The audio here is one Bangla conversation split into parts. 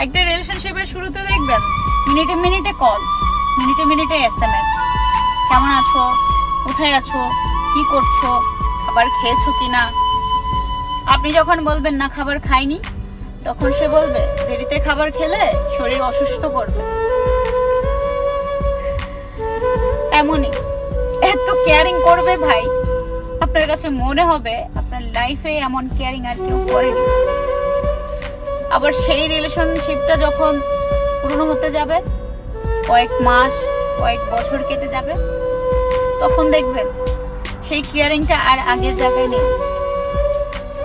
একটা রিলেশনশিপের শুরুতে দেখবেন মিনিটে মিনিটে কল, মিনিটে মিনিটে SMS, কেমন আছো, কোথায় আছো, কি করছো, খাবার খেয়েছো কিনা। আপনি যখন বলবেন না খাবার খাইনি, তখন সে বলবে দেরিতে খাবার খেলে শরীর অসুস্থ করবে। এমনই এত কেয়ারিং করবে ভাই, আপনার কাছে মনে হবে আপনার লাইফে এমন কেয়ারিং আর কেউ করেনি। আবার সেই রিলেশনশিপটা যখন পুরনো হতে যাবে, কয়েক মাস কয়েক বছর কেটে যাবে, তখন দেখবেন সেই কেয়ারিংটা আর আগের জায়গায় নেই।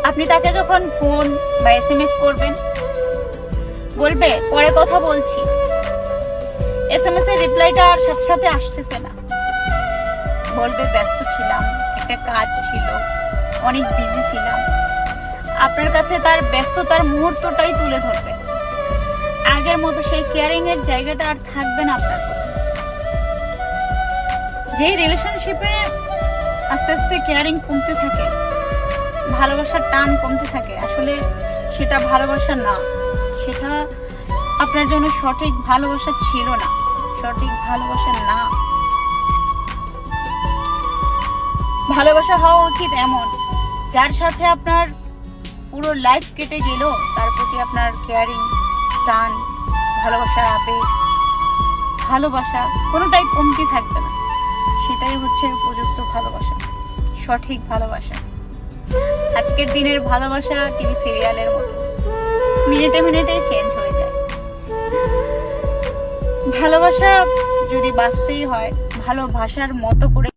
আপনি তাকে যখন ফোন বা SMS করবেন, বলবে পরে কথা বলছি, SMS এর রিপ্লাইটা আর সাথে সাথে আসতেছে না, বলবে ব্যস্ত ছিলাম, একটা কাজ ছিল, অনেক বিজি ছিলাম। আপনার কাছে তার ব্যস্ততার মুহূর্তটাই তুলে ধরবে, আগের মতো সেই কেয়ারিং এর জায়গাটা আর থাকবে না আপনার কাছে। যে রিলেশনশিপে আস্তে আস্তে কেয়ারিং কমতে থাকে, ভালোবাসার টান কমতে থাকে, আসলে সেটা ভালোবাসা না, সেটা আপনার জন্য সঠিক ভালোবাসা ছিল না, সঠিক ভালোবাসা না। ভালোবাসা হওয়া উচিত এমন, যার সাথে আপনার পুরো লাইফ কেটে গেল, তার প্রতি আপনার কেয়ারিং, টান, ভালোবাসার আবেগ, ভালোবাসা কোনোটাই কমতি থাকবে না। সেটাই হচ্ছে উপযুক্ত ভালোবাসা, সঠিক ভালোবাসা। আজকের দিনের ভালোবাসা টিভি সিরিয়ালের মতো, মিনিটে মিনিটে চেঞ্জ হয়ে যায়। ভালোবাসা যদি বাঁচতেই হয়, ভালোবাসার মতো করে